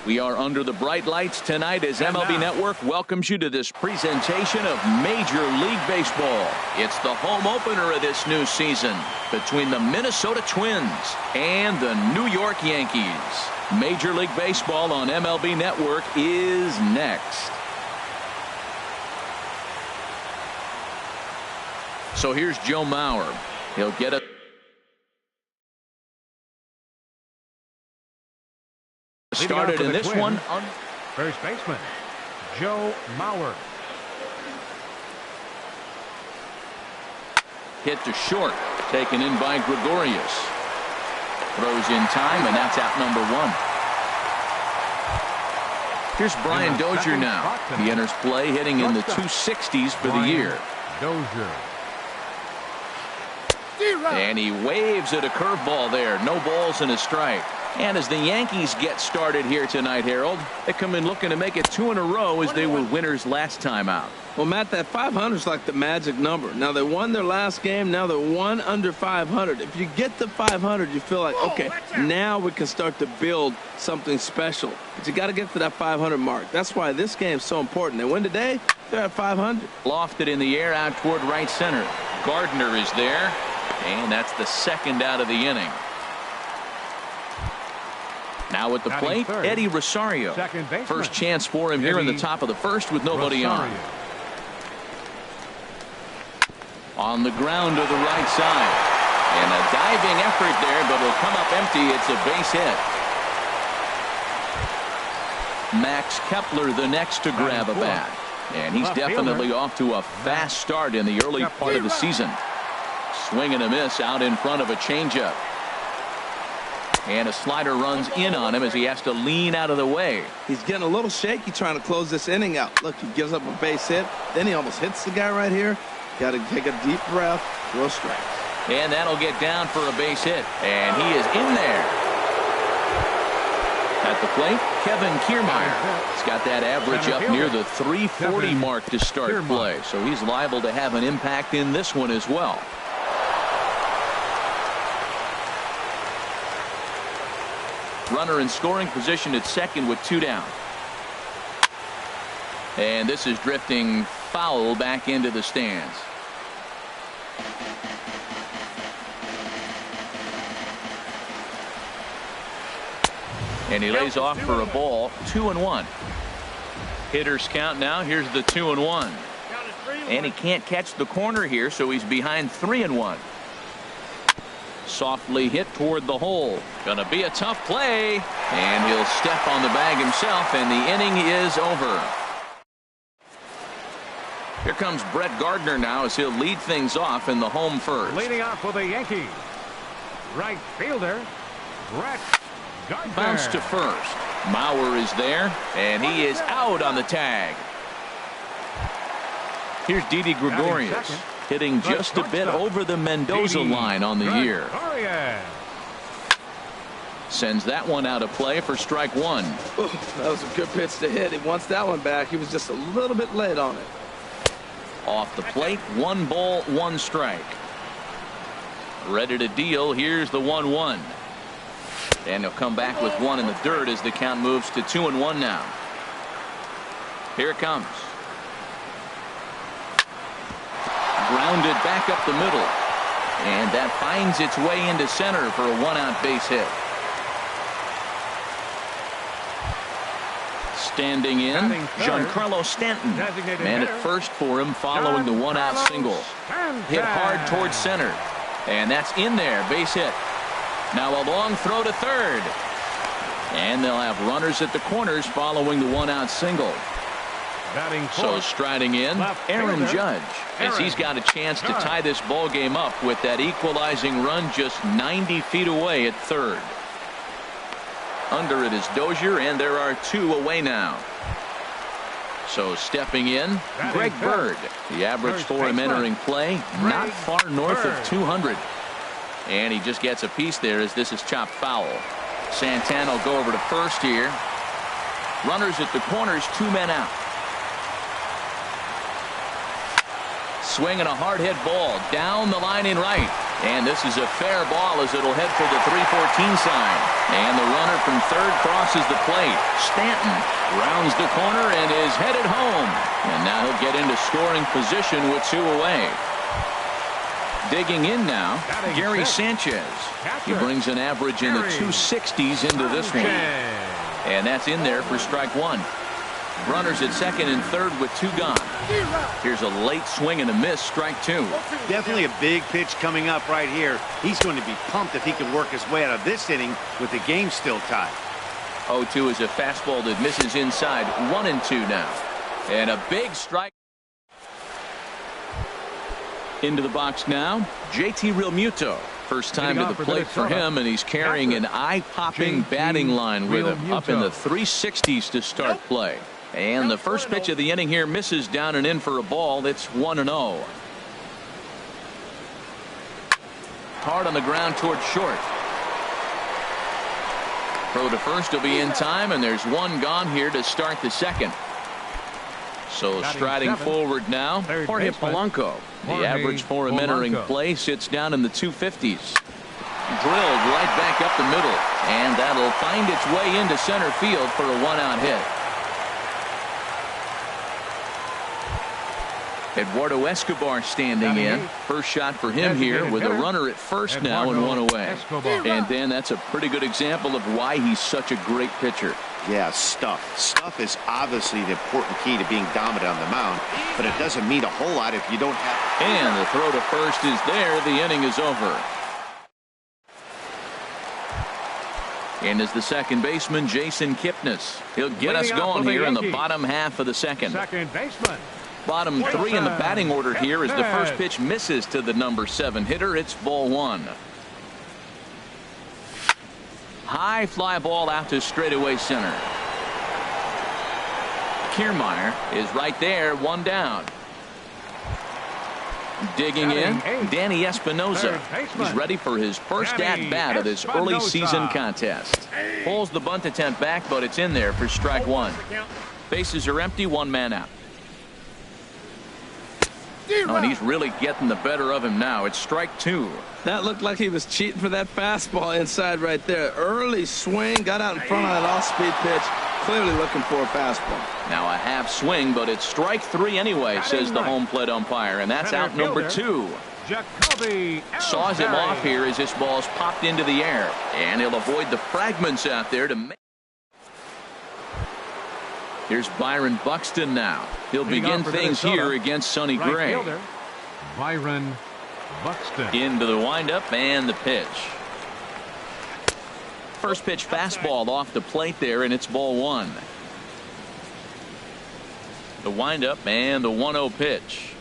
We are under the bright lights tonight as MLB Network welcomes you to this presentation of Major League Baseball. It's the home opener of this new season between the Minnesota Twins and the New York Yankees. Major League Baseball on MLB Network is next. So here's Joe Mauer. He'll get it. Started in this one. First baseman, Joe Mauer. Hit to short. Taken in by Gregorius. Throws in time, and that's out number one. Here's Brian Dozier now. He enters play hitting in the 260s for the year. Dozier. And he waves at a curveball there. No balls and a strike. And as the Yankees get started here tonight, Harold, they come in looking to make it 2 in a row as they were winners last time out. Well, Matt, that 500 is like the magic number. Now, they won their last game. Now they're 1 under 500. If you get to 500, you feel like, okay, now we can start to build something special. But you got to get to that 500 mark. That's why this game is so important. They win today, they're at 500. Lofted in the air out toward right center. Gardner is there, and that's the second out of the inning. Now at the plate, Eddie Rosario. First chance for him here in the top of the first with nobody on. On the ground to the right side. And a diving effort there, but it'll come up empty. It's a base hit. Max Kepler the next to grab a bat. And he's definitely off to a fast start in the early part of the season. Swing and a miss out in front of a changeup. And a slider runs in on him as he has to lean out of the way. He's getting a little shaky trying to close this inning out. Look, he gives up a base hit. Then he almost hits the guy right here. Got to take a deep breath. Throw strikes. And that'll get down for a base hit. And he is in there. At the plate, Kevin Kiermaier. He's got that average up near the 340 mark to start play. So he's liable to have an impact in this one as well. Runner in scoring position at second with 2 down. And this is drifting foul back into the stands. And he lays off for a ball. 2-1. Hitters count now. Here's the 2-1. And he can't catch the corner here, so he's behind 3-1. Softly hit toward the hole. Gonna be a tough play. And he'll step on the bag himself, and the inning is over. Here comes Brett Gardner now as he'll lead things off in the home first. Leading off for the Yankees, right fielder, Brett Gardner. Bounce to first. Mauer is there, and he is out on the tag. Here's Didi Gregorius. Hitting just a bit over the Mendoza line on the year. Sends that one out of play for strike one. Ooh, that was a good pitch to hit. He wants that one back. He was just a little bit late on it. Off the plate, 1 ball, 1 strike. Ready to deal. Here's the 1-1. And he'll come back with 1 in the dirt as the count moves to 2-1 now. Here it comes. Grounded back up the middle. And that finds its way into center for a 1-out base hit. Standing in, Giancarlo Stanton. Man at first for him following the 1-out single. Hit hard towards center. And that's in there, base hit. Now a long throw to third. And they'll have runners at the corners following the 1-out single. So striding in, Aaron Judge, as he's got a chance to tie this ball game up with that equalizing run just 90 feet away at third. Under it is Dozier, and there are 2 away now. So stepping in, Greg Bird. The average for him entering play, not far north of 200. And he just gets a piece there as this is chopped foul. Santana will go over to first here. Runners at the corners, 2 men out. swing and a hard hit ball down the line in right. And this is a fair ball as it'll head for the 3-14 sign. And the runner from third crosses the plate. Stanton rounds the corner and is headed home. And now he'll get into scoring position with 2 away. Digging in now, Gary Sanchez. He brings an average in the 260s into this one. And that's in there for strike 1. Runners at second and third with 2 gone. Here's a late swing and a miss, strike 2. Definitely a big pitch coming up right here. He's going to be pumped if he can work his way out of this inning with the game still tied. 0-2 is a fastball that misses inside. 1-2 now. And a big strike. Into the box now, JT Realmuto. First time to the plate for him, and he's carrying an eye-popping batting line with him. Up in the 360s to start play. And the first pitch of the inning here misses down and in for a ball. It's 1-0. Hard on the ground towards short. Throw to first will be in time, and there's 1 gone here to start the second. So striding forward now, Jorge Polanco. The average for him entering play sits down in the 250s. Drilled right back up the middle, and that'll find its way into center field for a 1-out hit. Eduardo Escobar standing in. First shot for him here with a runner at first now and 1 away. And then that's a pretty good example of why he's such a great pitcher. Yeah, stuff. Stuff is obviously the important key to being dominant on the mound, but it doesn't mean a whole lot if you don't have. And the throw to first is there. The inning is over. And is the second baseman, Jason Kipnis. He'll get us going here in the bottom half of the second. Second baseman. Bottom 3 in the batting order here as the first pitch misses to the number 7 hitter. It's ball 1. High fly ball out to straightaway center. Kiermaier is right there, 1 down. Digging in, Danny Espinosa. He's ready for his first at-bat of this early season contest. Pulls the bunt attempt back, but it's in there for strike 1. Bases are empty, 1 man out. Oh, and he's really getting the better of him now. It's strike 2. That looked like he was cheating for that fastball inside right there. Early swing, got out in front of that off-speed pitch. Clearly looking for a fastball. Now a half swing, but it's strike 3 anyway, says the home plate umpire, and that's out number 2. Saws him off here as this ball's popped into the air, and he'll avoid the fragments out there to make. Here's Byron Buxton now. He'll begin things here against Sonny Gray. Byron Buxton. Into the windup and the pitch. First pitch fastball off the plate there, and it's ball 1. The windup and the 1-0 pitch.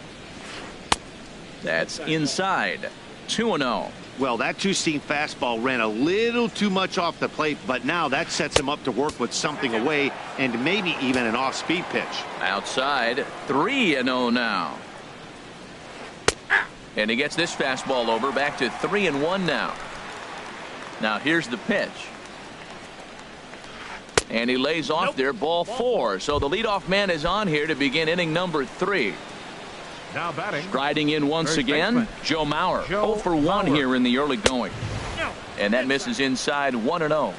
That's inside. 2-0. Well, that 2-seam fastball ran a little too much off the plate, but now that sets him up to work with something away and maybe even an off-speed pitch. Outside, 3-0 now. And he gets this fastball over, back to 3-1 now. Now here's the pitch. And he lays off there, ball 4. So the leadoff man is on here to begin inning number 3. Now batting. Striding in once again, Joe Mauer. 0 for 1 here in the early going. And that misses inside, 1-0.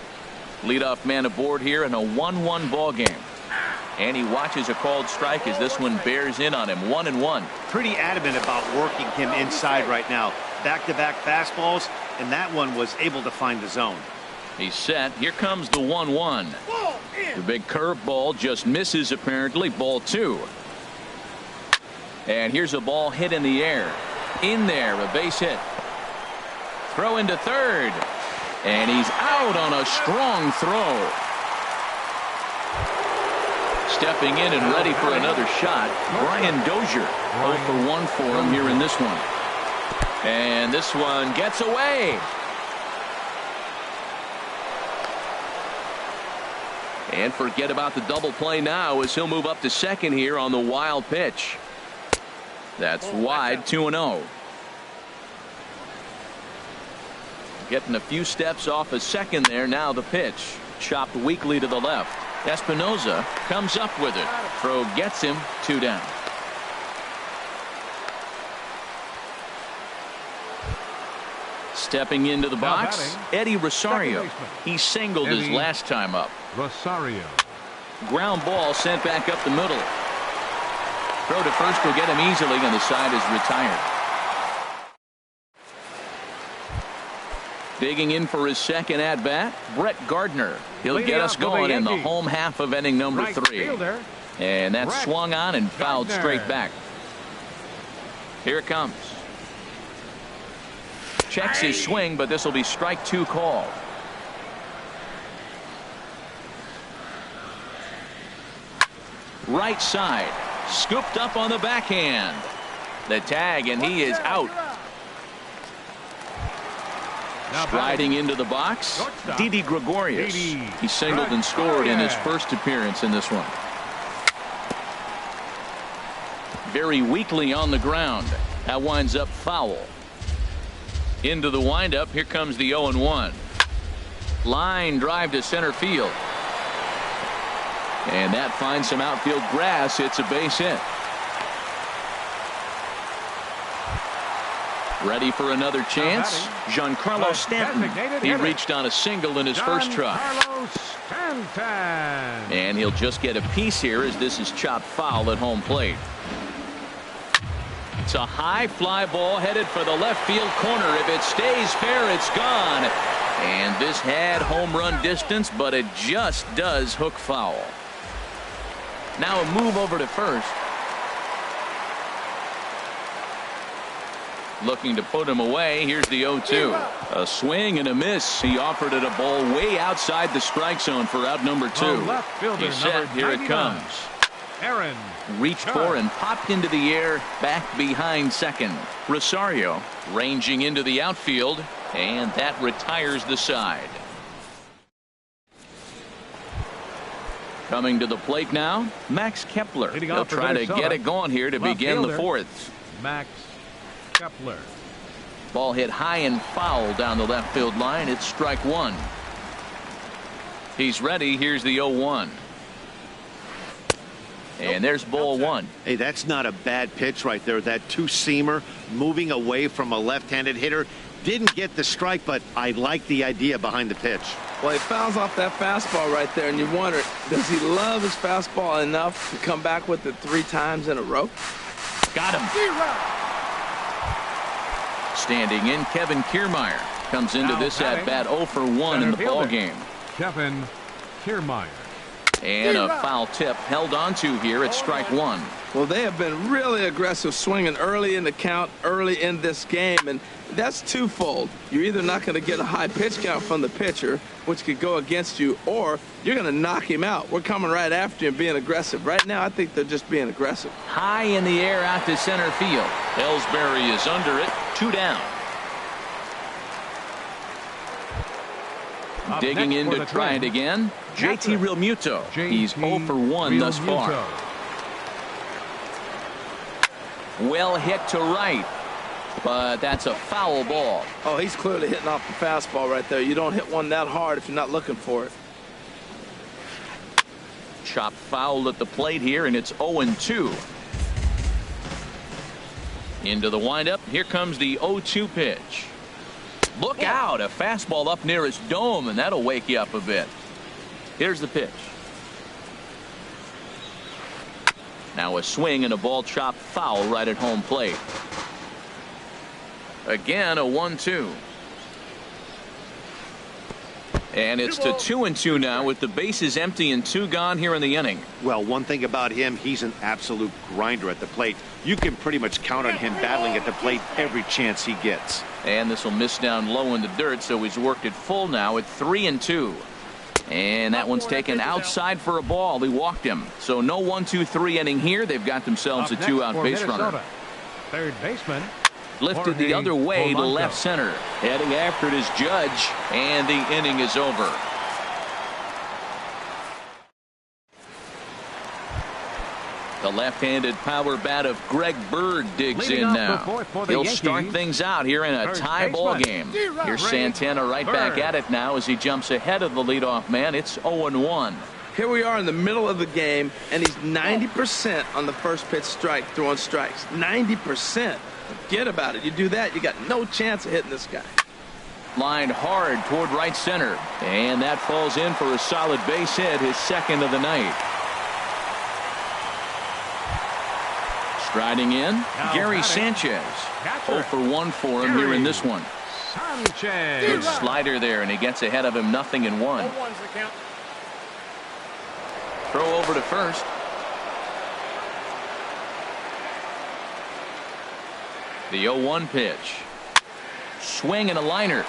Leadoff man aboard here in a 1-1 ball game. And he watches a called strike as this one bears in on him. 1-1. Pretty adamant about working him inside right now. Back-to-back fastballs, and that one was able to find the zone. He's set. Here comes the 1-1. The big curveball just misses apparently. Ball 2. And here's a ball hit in the air. In there, a base hit. Throw into third. And he's out on a strong throw. Stepping in and ready for another shot, Brian Dozier. 0 for 1 for him here in this one. And this one gets away. And forget about the double play now as he'll move up to second here on the wild pitch. That's wide, 2-0. Getting a few steps off a second there. Now the pitch. Chopped weakly to the left. Espinosa comes up with it. Throw gets him. 2 down. Stepping into the Now box, batting, Eddie Rosario. second baseman. He singled his Eddie last time up. Rosario. Ground ball sent back up the middle. Throw to first will get him easily, and the side is retired. Digging in for his second at-bat, Brett Gardner. He'll Leading get off us for the going in the Yankees. home half of inning number Right 3. fielder, And that's Brett swung on and fouled Gardner. straight back. Here it comes. Checks his swing, but this will be strike 2 called. Right side. Scooped up on the backhand. The tag, and he is out. Now Striding into the box, Shortstop. Didi Gregorius. Didi He singled and scored in his Gregorius. first appearance in this one. Very weakly on the ground. That winds up foul. Into the windup. Here comes the 0-1. Line drive to center field. And that finds some outfield grass. It's a base hit. Ready for another chance. Giancarlo The Stanton. designated He hitter. reached on a single in his first try. Giancarlo Stanton. And he'll just get a piece here as this is chopped foul at home plate. It's a high fly ball headed for the left field corner. If it stays fair, it's gone. And this had home run distance, but it just does hook foul. Now a move over to first. Looking to put him away. Here's the 0-2. A swing and a miss. He offered it a ball way outside the strike zone for out number 2. The left fielder, He's set. number Here it 99. comes. Aaron. Reached for and popped into the air back behind second. Rosario ranging into the outfield, and that retires the side. Coming to the plate now, Max Kepler. Leading He'll off for try to Minnesota, get it going here to left begin the fielder. 4th. Max Kepler. Ball hit high and foul down the left field line. It's strike 1. He's ready. Here's the 0-1. And there's ball 1. Hey, that's not a bad pitch right there. That two-seamer moving away from a left-handed hitter. Didn't get the strike, but I like the idea behind the pitch. Well, he fouls off that fastball right there, and you wonder, does he love his fastball enough to come back with it 3 times in a row? Got him. Standing in, Kevin Kiermaier comes into Now this batting, at-bat 0 for 1 in the center ball fielder. game. Kevin Kiermaier. And a foul tip held onto here at strike 1. Well, they have been really aggressive swinging early in the count, early in this game, and that's twofold. You're either not going to get a high pitch count from the pitcher, which could go against you, or you're going to knock him out. We're coming right after you and being aggressive. Right now, I think they're just being aggressive. High in the air out to center field. Ellsbury is under it. 2 down. Up Digging next in for to the try it Twins, again. JT Catherine. Realmuto. He's 0 for 1 thus far. Well hit to right, but that's a foul ball. Oh, he's clearly hitting off the fastball right there. You don't hit one that hard if you're not looking for it. Chopped foul at the plate here, and it's 0-2. Into the windup. Here comes the 0-2 pitch. Look out, a fastball up near his dome, and that'll wake you up a bit. Here's the pitch. Now a swing and a ball chopped foul right at home plate. Again, a 1-2. And it's to 2-2 now with the bases empty and 2 gone here in the inning. Well, one thing about him, he's an absolute grinder at the plate. You can pretty much count on him battling at the plate every chance he gets. And this will miss down low in the dirt, so he's worked it full now at 3-2. And that one's taken outside for a ball. He walked him. So no 1-2-3 inning here. They've got themselves a 2-out base runner. Third baseman. Lifted the other way to left center. Heading after it is Judge, and the inning is over. The left-handed power bat of Greg Bird digs Leading in off now. the fourth for the He'll Yankees, start things out here in a third tie ball baseman, game. Here's Greg Santana right back Bird. at it now as he jumps ahead of the leadoff man. It's 0-1. Here we are in the middle of the game, and he's 90% on the first pitch strike, throwing strikes. 90%. Forget about it. You do that, you got no chance of hitting this guy. Lined hard toward right center. And that falls in for a solid base hit, his second of the night. Striding in, Gary Sanchez. 0 for 1 for him here in this one. Sanchez. Good slider there, and he gets ahead of him, 0-1. Throw over to first. The 0-1 pitch. Swing and a liner.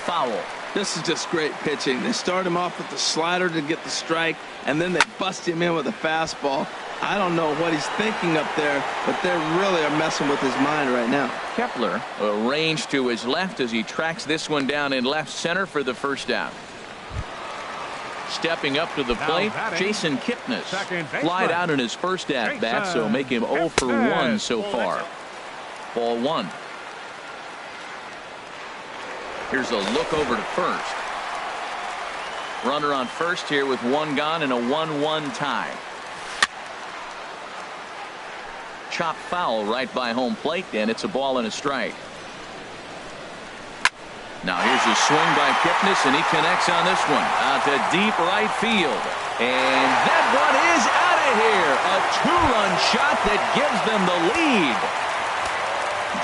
Foul. This is just great pitching. They start him off with the slider to get the strike, and then they bust him in with a fastball. I don't know what he's thinking up there, but they really are messing with his mind right now. Kepler arranged to his left as he tracks this one down in left center for the first out. Stepping up to the plate, Jason Kipnis flied out in his first at-bat, so make him 0 for 1 so far. Ball 1. Here's a look over to first. Runner on first here with 1 gone and a 1-1 tie. Chop foul right by home plate, and it's a ball and a strike. Now here's a swing by Kipnis, and he connects on this one out to deep right field. And that one is out of here. A 2-run shot that gives them the lead.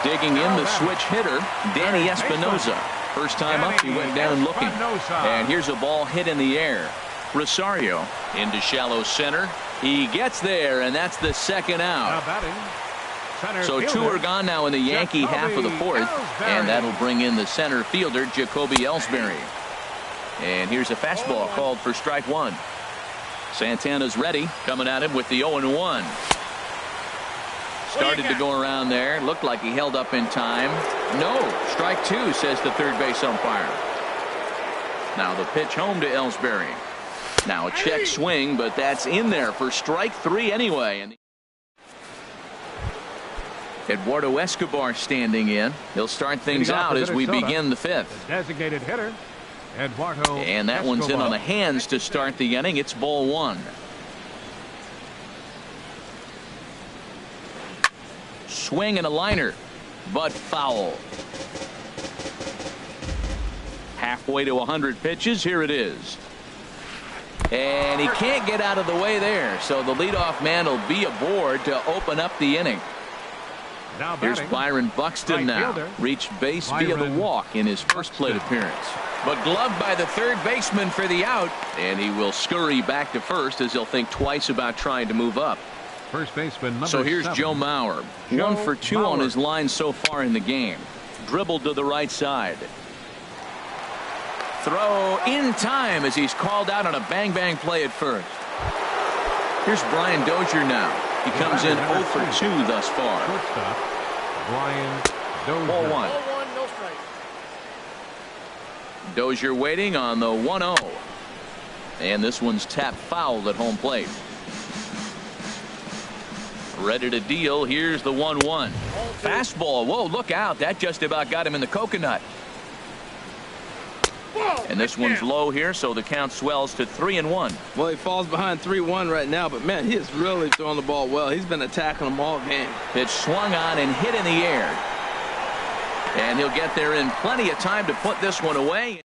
Digging in the switch hitter, Danny Espinoza. First time up, he went down looking. And here's a ball hit in the air. Rosario into shallow center. He gets there, and that's the second out. So 2 are gone now in the Yankee half of the fourth, and that'll bring in the center fielder, Jacoby Ellsbury. And here's a fastball called for strike 1. Santana's ready, coming at him with the 0-1. Started to go around there. Looked like he held up in time. No, strike 2, says the third base umpire. Now the pitch home to Ellsbury. Now a check swing, but that's in there for strike 3 anyway. And Eduardo Escobar standing in. He'll start things out as we begin the 5th. Designated hitter, Eduardo. And that one's in on the hands to start the inning. It's ball 1. Swing and a liner, but foul. Halfway to 100 pitches. Here it is. And he can't get out of the way there, so the leadoff man will be aboard to open up the inning. Here's Byron Buxton now. Reached base via the walk in his first plate appearance. But gloved by the third baseman for the out, and he will scurry back to first as he'll think twice about trying to move up. First baseman number So here's 7. Joe Mauer. 1 for 2 on his line so far in the game. Dribbled to the right side. Throw in time as he's called out on a bang-bang play at first. Here's Brian Dozier now. He comes in 0 for 2 thus far. Shortstop, Brian Dozier. Ball 1. No strike. Dozier waiting on the 1-0. And this one's tapped foul at home plate. Ready to deal. Here's the 1-1. Fastball. Whoa, look out. That just about got him in the coconut. And this one's low here, so the count swells to 3-1. Well, he falls behind 3-1 right now, but man, he is really throwing the ball well. He's been attacking them all game. Pitch swung on and hit in the air. And he'll get there in plenty of time to put this one away.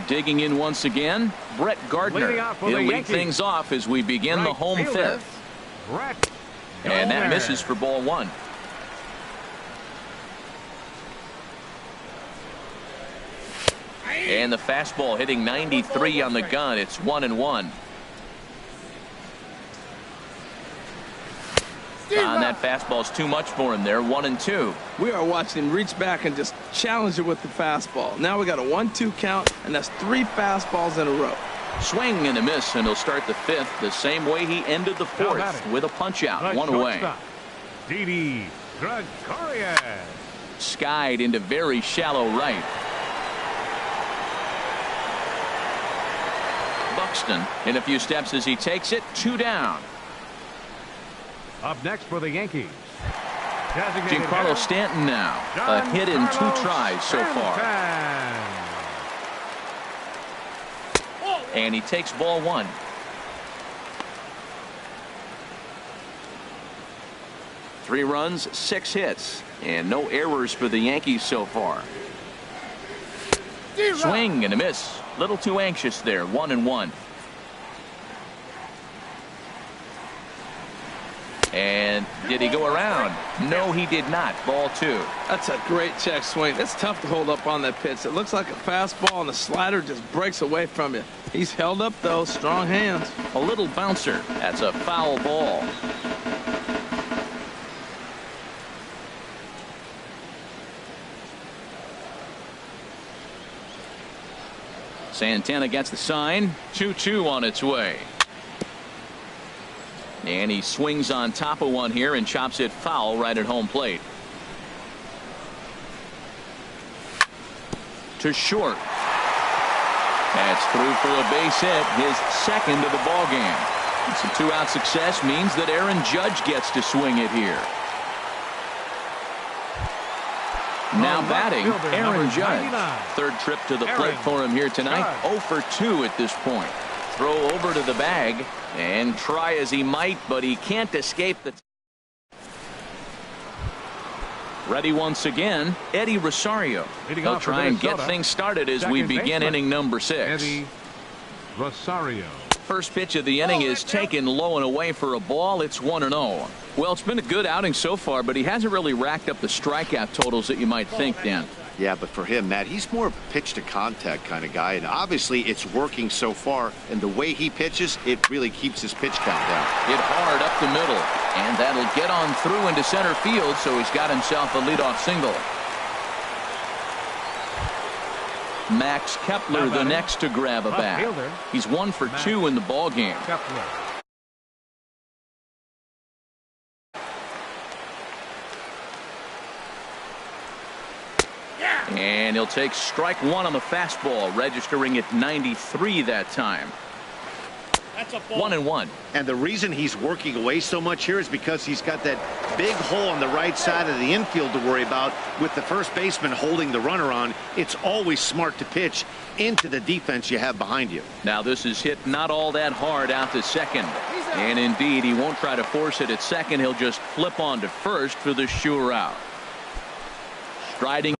Digging in once again, Brett Gardner. He'll lead things off as we begin the home 5th. And that misses for ball 1. And the fastball hitting 93 on the gun. It's 1-1. And that fastball's too much for him there. 1-2. We are watching him reach back and just challenge it with the fastball. Now we got a 1-2 count, and that's 3 fastballs in a row. Swing and a miss, and he'll start the 5th the same way he ended the 4th with a punch out. 1 away. Didi Gregorius. Skied into very shallow right. Buxton in a few steps as he takes it. 2 down. Up next for the Yankees, Giancarlo Stanton now. A hit in 2 tries so far. And he takes ball 1. 3 runs, 6 hits, and no errors for the Yankees so far. Swing and a miss. Little too anxious there. 1-1. And did he go around? No, he did not. Ball 2. That's a great check swing. It's tough to hold up on that pitch. It looks like a fastball, and the slider just breaks away from you. He's held up, though. Strong hands. A little bouncer. That's a foul ball. Santana gets the sign. 2-2 on its way. And he swings on top of one here and chops it foul right at home plate. To short. That's through for a base hit, his second of the ball game. Some 2-out success means that Aaron Judge gets to swing it here. Now batting, Aaron Judge. Third trip to the plate for him here tonight. 0 for 2 at this point. Throw over to the bag and try as he might, but he can't escape the. Ready once again, Eddie Rosario. He'll try and get things started as we begin inning number 6. Eddie Rosario. First pitch of the inning is taken low and away for a ball. It's 1-0. Well, it's been a good outing so far, but he hasn't really racked up the strikeout totals that you might think, Dan. Yeah, but for him, Matt, he's more of a pitch to contact kind of guy, and obviously it's working so far, and the way he pitches, it really keeps his pitch count down. Hit hard up the middle, and that'll get on through into center field, so he's got himself a leadoff single. Max Kepler the next to grab a bat. He's 1 for 2 in the ball game. And he'll take strike 1 on the fastball, registering at 93 that time. 1-1. And the reason he's working away so much here is because he's got that big hole on the right side of the infield to worry about with the first baseman holding the runner on. It's always smart to pitch into the defense you have behind you. Now this is hit not all that hard out to second. And indeed, he won't try to force it at second. He'll just flip on to first for the sure out. Striding